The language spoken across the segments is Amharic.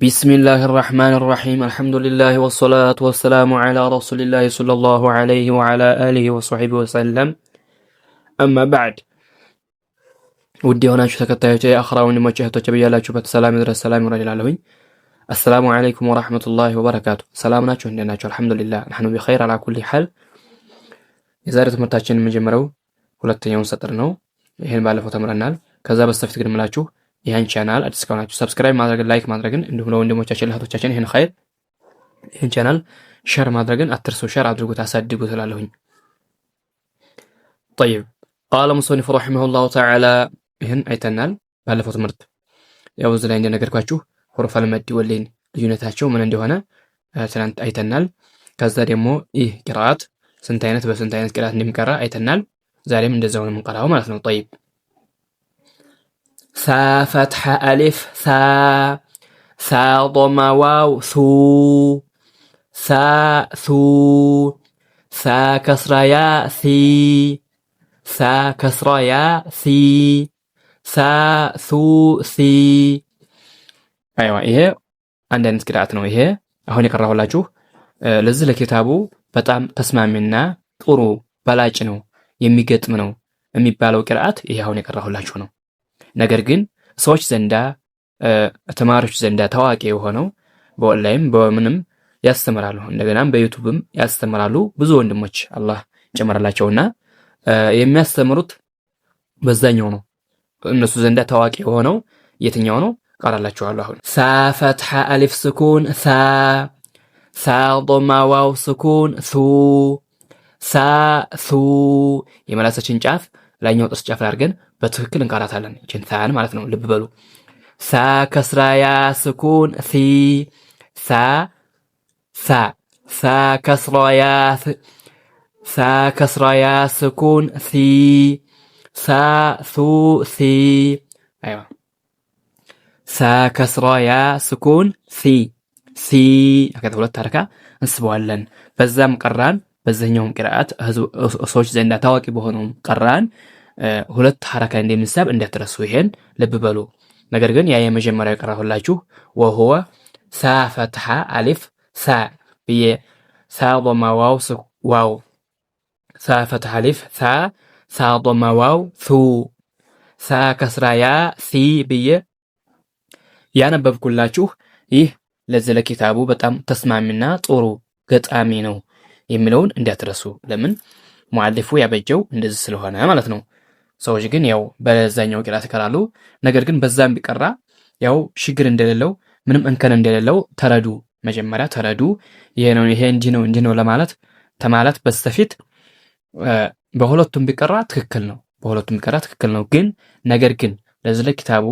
بسم الله الرحمن الرحيم الحمد لله والصلاة والسلام على رسول الله صلى الله عليه وعلى آله وصحبه وسلم أما بعد ودي هنا شو تكتايو يا أخرى ونموجه تجبي الله شوفت السلام يدرس السلام ورجل العلوين السلام عليكم ورحمة الله وبركاته سلامنا شو عندنا الحمد لله نحن بخير على كل حال يزارة مرتاحين من جمرو ሁለተኛውን يوم سطرناو ይሄን ባለፈው ተምረናል ከዛ በስተፊት ግን ምላችሁ ይሄን ቻናል አዲስ ከሆናችሁ ሰብስክራይብ ማድረግን ላይክ ማድረግን እንዲሁም ለወንድሞቻችን ለእህቶቻችን ይሄን ኸይር ይሄን ቻናል ሼር ማድረግን አትርሱ ሼር አድርጉት አሳድጉት እላለሁኝ طيب قال مصنف رحمه الله تعالى ይሄን አይተናል ባለፈው ትምህርት ያው እዚህ ላይ እንደነገርኳችሁ ሁሩፍ አልመድ ወለይን ልዩነታቸው ምን እንደሆነ ትናንት አይተናል ከዛ ደግሞ ይህ ቂራአት ስንት አይነት በስንት አይነት ቂራአት እንደሚቀራ አይተናል ዛሬም እንደዛው ነው የምንቀራው ማለት ነው طيب ثا فتح ألف ثا ضم واو ثو ثا ثو ثا كسر يا ثي ثا كسر يا ثي ثا ثو ثي أيوة إيه عندنا قراءتنا إيه هون يقرأه لاجو ለዚህ ለኪታቡ በጣም ተስማሚና ጥሩ ባላጭ ነው የሚገጥም ነው የሚባለው ቅራአት ይሄ አሁን የቀራሁላችሁ ነው ነገር ግን ሰዎች ዘንዳ ተማሪዎች ዘንዳ ታዋቂ የሆነው በኦንላይን በምንም ያስተምራሉ እንደገናም በዩቲዩብም ያስተምራሉ ብዙ ወንድሞች አላህ ጨመረላቸውና የሚያስተምሩት በዛኛው ነው እነሱ ዘንዳ ታዋቂ የሆነው የትኛው ነው ቀራላችኋለሁ አሁን ሳ ፈትሐ አሊፍ ስኩን ሳ ضم ዋው ስኩን ሱ ሳ ሱ የመላሳችን ጫፍ ላይኛው ጥርስ ጫፍ አድርገን በትክክል እንቀራታለን እቺን ታን ማለት ነው ልብ በሉ ሳ ከስራ ያ ስኩን ሲ ሳ ከስራ ያ ስኩን ሲ ሳ ሱ ሲ አይዋ ሳ ከስራ ያ ስኩን ሲ አከታ ሁለት ሐረካ እንስበዋለን በዛም ቀራን በዛኛውም ቅራአት ሰዎች ዘንዳ ታዋቂ በሆነው ቀራን ሁለት ሐረካ እንደምንሳብ እንዳትረሱ ይሄን ልብ በሉ ነገር ግን ያ የመጀመሪያው የቀራሁላችሁ وهو ሳ ፈትሐ አሊፍ ሳ በየ ሳ ضم ዋው ሳ ፈትሐ አሊፍ ሳ ضم ዋው ሱ ሳ ከስራ ያ ሲ በየ ያነበብኩላችሁ ይህ ለዚህ ለኪታቡ በጣም ተስማሚና ጥሩ ገጣሚ ነው የሚለውን እንዳትረሱ ለምን ሙአሊፉ ያበጀው እንደዚህ ስለሆነ ማለት ነው ሰዎች ግን ያው በዛኛው ቅራአት ይቀራሉ ነገር ግን በዛም ቢቀራ ያው ችግር እንደሌለው ምንም እንከን እንደሌለው ተረዱ መጀመሪያ ተረዱ ይሄ ነው ይሄ እንዲህ ነው ለማለት በስተፊት በሁለቱም ቢቀራ ትክክል ነው ግን ነገር ግን ለዚህ ለኪታቡ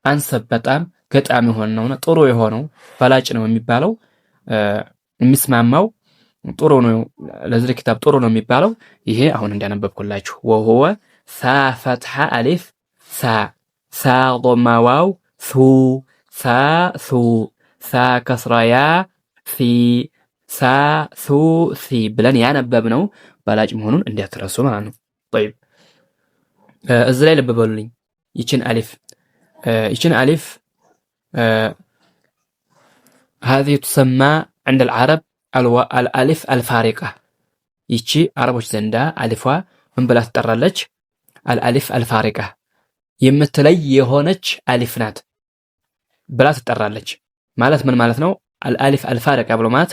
አንሰብ በጣም ገጣሚ ሆነውና ጥሩ የሆነው ባላጭ ነው የሚባለው የሚስማማው ጥሩ ነው ለዚህ ኪታብ ጥሩ ነው የሚባለው ይሄ አሁን እንዳነበብኩላችሁ وهو ሳ ፈትሐ አሊፍ ሳ ضم ዋው ሱ ሳ ከስራ ያ ሱ ሲ ብለን ያነበብነው ባላጭ መሆኑን እንዳትረሱ ማለት ነው طيب እዚህ ላይ ልብ በሉልኝ ይችን አሊፍ هذه تسمى عند العرب الالف الفارقه يجي عربوች ዘንዳ አሊፏ ምን ብላ ትጠራለች الالف الفارقه የምትለይ የሆነች አሊፍ ናት ብላ ትጠራለች ማለት ምን ማለት ነው الالف الفارقه ብሎ ማለት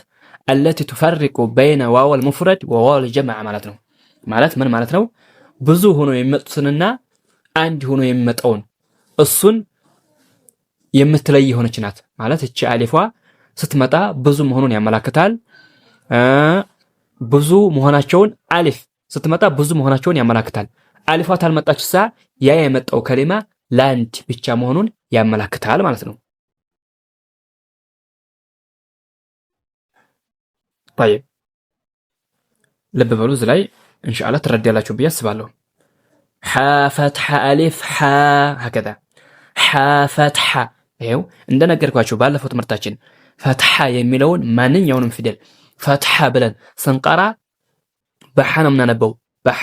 التي تفرق بين واو المفرد وواو الجمع ማለት ነው ማለት ምን ማለት ነው ብዙ ሆኖ የሚመጡትና አንድ ሆኖ የሚመጣውን እሱን የምትለይ የሆነች ናት ማለት እቺ አሊፏ ስትመጣ ብዙ መሆኑን ያመለክታል ብዙ መሆናቸውን አሊፍ ስትመጣ ብዙ መሆናቸውን ያመለክታል አሊፏ ታልመጣችሳ ያ የመጣው ከሊማ ላንድ ብቻ መሆኑን ያመለክታል ማለት ነው طيب ልብ በሉ እዚህ ላይ ኢንሻአላህ ትረዳላችሁ ብዬ አስባለሁ ሐ ፈትሐ አሊፍ ሐ هكذا ሐ ፈትሐ ይሄው እንደነገርኳችሁ ባለፈው ትምህርታችን ፈትሐ የሚለውን ማንኛውንም ፊደል ፈትሐ ብለን ስንቀራ በሐ ነው የምናነበው በሐ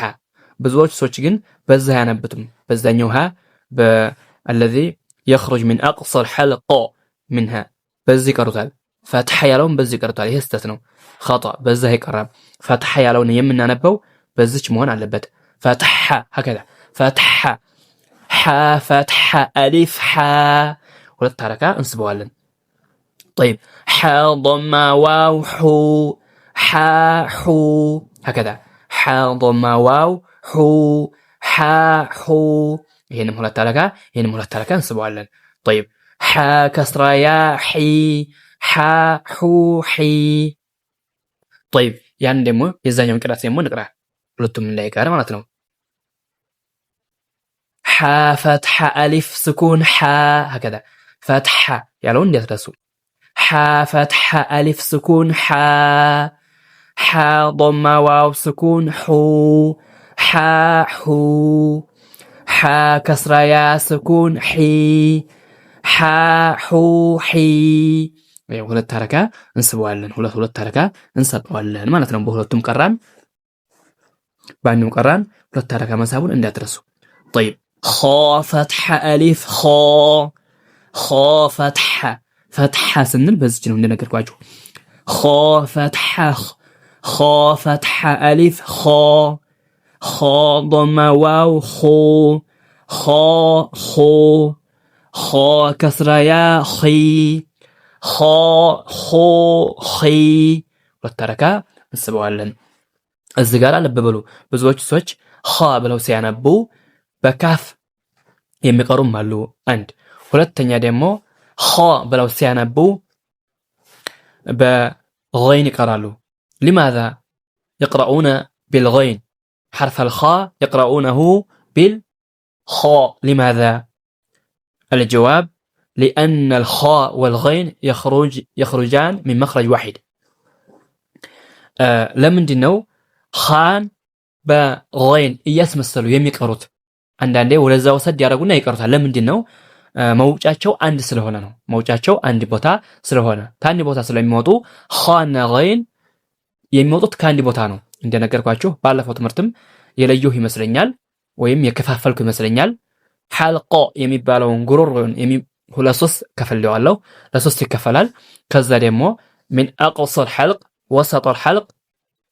ብዙዎች ሰዎች ግን በዛ ያነብቱም በዛኛው ሀ الذي يخرج من اقصى الحلق منها በዚህ ቀሩታል። ፈትሐ ያለውን በዚህ ቀሩታል። ይሄ ስህተት ነው። ኸጣ በዛ አይቀራም። ፈትሐ ያለውን የምናነበው በዚች መሆን አለበት። ፈትሐ هكذا ፈትሐ ሐ ፈትሐ አሊፍ ሐ ሁለት ሐረካ እንስበዋለን። طيب ሐ ضم ዋው ሑ ሐ ሑ هكذا ሐ ضم ዋው ሑ ሐ ሑ ይሄንም ሁለት ሐረካ እንስበዋለን። طيب ሐ ከስራ ያ ሒ ሐ ሑ ሒ طيب ያን ደግሞ የዛኛውን ቅራት ደግሞ እንቅራ ሁለቱም እንዳይቀር ማለት ነው። ሐ ፈትሐ አሊፍ ስኩን ሐ هكذا ፈትሐ ያለውን እንዲያስደሱ ሐ ፈትሐ አሊፍ ስኩን ሐ ሐ ضم ዋው ስኩን ሑ ሐ ሑ ሐ ከስራ ያ ስኩን ሒ ሐ ሑ ሒ ሁለት ሐረካ እንስበዋለን። ሁለት ሐረካ እንሰጠዋለን ማለት ነው። በሁለቱም ቀራን ባንዱም ቀራን ሁለት ሐረካ መሳቡን እንዳትረሱ። طيب ኸ ፈትሐ አሊፍ ኸ ኸ ፈትሐ ፈትሐ ስንል በዚች ነው እንደነገርኳችሁ። ኸ ፈትሐ ኸ ፈትሐ አሊፍ ኸ ኸ ضم ዋው ኹ ኸ ኹ ኸ ከስራ ያ ኺ ኸ ኹ ኺ ሁለት ሐረካ እንስበዋለን። እዚህ ጋር ልብ በሉ። ብዙዎች ሰዎች ኸ ብለው ሲያነቡ በካፍ የሚቀሩም አሉ። አንድ ሁለተኛ ደግሞ ኸ ብለው ሲያነቡ በገይን ይቀራሉ። لماذا يقرؤون بالغين حرف الخاء يقرؤونه بالخاء؟ لماذا؟ الجواب لأن الخاء والغين يخرجان من مخرج واحد. ለምንድን ነው ኻን በገይን እያስመሰሉ የሚቀሩት? አንዳንዴ ወደዛ ወሰድ ያደርጉና ይቀሩታል። ለምንድን ነው? መውጫቸው አንድ ስለሆነ ነው። መውጫቸው አንድ ቦታ ስለሆነ ታንድ ቦታ ስለሚወጡ ኻና ገይን የሚወጡት ከአንድ ቦታ ነው። እንደነገርኳችሁ ባለፈው ትምህርትም የለየሁ ይመስለኛል ወይም የከፋፈልኩ ይመስለኛል። ሐልቆ የሚባለውን ጉሮሮን ለሶስት ከፍለዋለሁ። ለሶስት ይከፈላል። ከዛ ደግሞ من أقصى الحلق وسط الحلق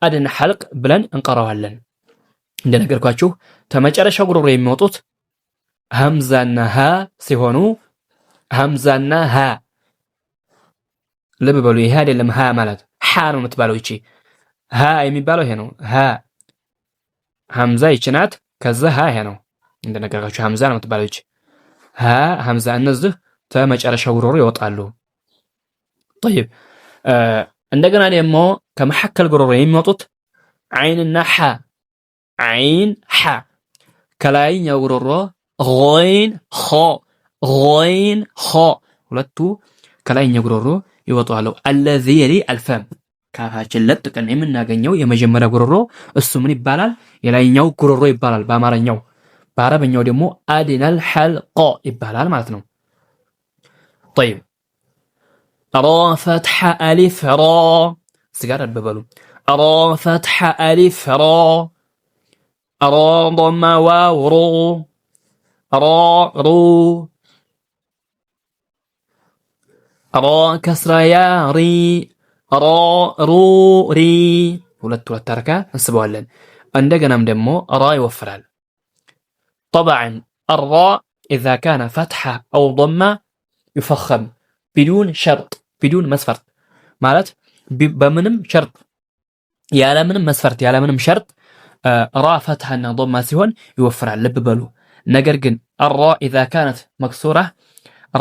أدنى حلق ብለን እንቀራዋለን። እንደነገርኳችሁ ተመጨረሻው ጉሮሮ የሚወጡት ሐምዛና ሃ ሲሆኑ ሐምዛና ሃ ልብ በሉ። ይሄ አይደለም ሃ ማለት ሃ ነው የምትባለው። እቺ ሃ የሚባለው ይሄ ነው። ሃ ሐምዛ ይቺ ናት። ከዛ ሃ ይሄ ነው። እንደነገርኳችሁ ሐምዛ ነው የምትባለው እቺ ሃ ሐምዛ። እነዚህ ተመጨረሻው ጉሮሮ ይወጣሉ። طيب እንደገና ደግሞ ከመሐከል ጉሮሮ የሚወጡት ዓይንና ሃ ዓይን ሃ ከላይኛው ጉሮሮ ገይን ኸ ገይን ኸ ሁለቱ ከላይኛው ጉሮሮ ይወጣሉ። الذي يلي الفم ካፋችን ለጥቀን የምናገኘው የመጀመሪያ ጉሮሮ እሱ ምን ይባላል? የላይኛው ጉሮሮ ይባላል በአማርኛው። በአረበኛው ደግሞ አድነል ሐልቆ ይባላል ማለት ነው። طيب ራ ፈትሐ አሊፍ ራ ስጋር አበበሉ ራ ፈትሐ አሊፍ ራ ራ ضم ዋው ሩ ራ ሩ ራ ከስራ ያ ሪ ራ ሩ ሪ ሁለት ሐረካ እንስበዋለን። እንደገናም ደግሞ ራ ይወፍራል። طبعا الراء إذا كان فتحة أو ضمة يفخم بدون شرط بدون مسفرت ማለት በምንም ሸርጥ ያለምንም መስፈርት ያለምንም ሸርጥ ራ ፈትሐና ضمة ሲሆን ይወፍራል። ልብ በሉ። ነገር ግን الراء إذا كانت مكسورة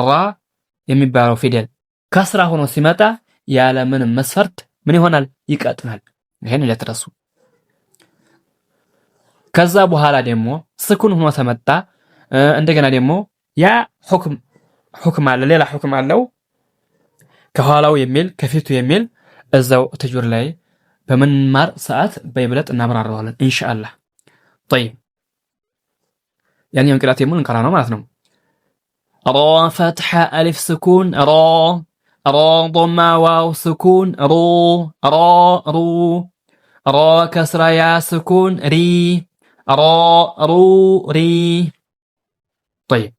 ራ የሚባለው ፊደል ከስራ ሆኖ ሲመጣ ያለምንም መስፈርት ምን ይሆናል? ይቀጥናል። ይሄን ለተረሱ ከዛ በኋላ ደግሞ ስኩን ሆኖ ተመጣ። እንደገና ደግሞ ያ ሁክም አለ፣ ሌላ ሁክም አለው። ከኋላው የሚል ከፊቱ የሚል እዛው ተጅዊድ ላይ በመማር ሰዓት በይበለጥ እናብራራዋለን ኢንሻአላህ። طيب ያኛው ቅራት የሙን እንቀራ ነው ማለት ነው። ራ ፈትሐ አሊፍ ስኩን ራ ራ ضم ዋው ስኩን ሩ ራ ሩ ራ ከስራ ያ ስኩን ሪ ራ ሩ ሪ طيب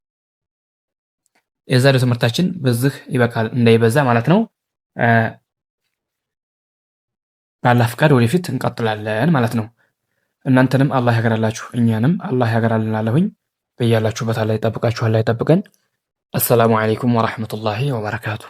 የዛሬው ትምህርታችን በዚህ ይበቃል፣ እንዳይበዛ ማለት ነው። በአላህ ፍቃድ ወደፊት እንቀጥላለን ማለት ነው። እናንተንም አላህ ያገራላችሁ፣ እኛንም አላህ ያገራልን አለሁኝ። በያላችሁበት አላህ ይጠብቃችሁ፣ አላህ ይጠብቀን። አሰላሙ አለይኩም ወራህመቱላሂ ወበረካቱ።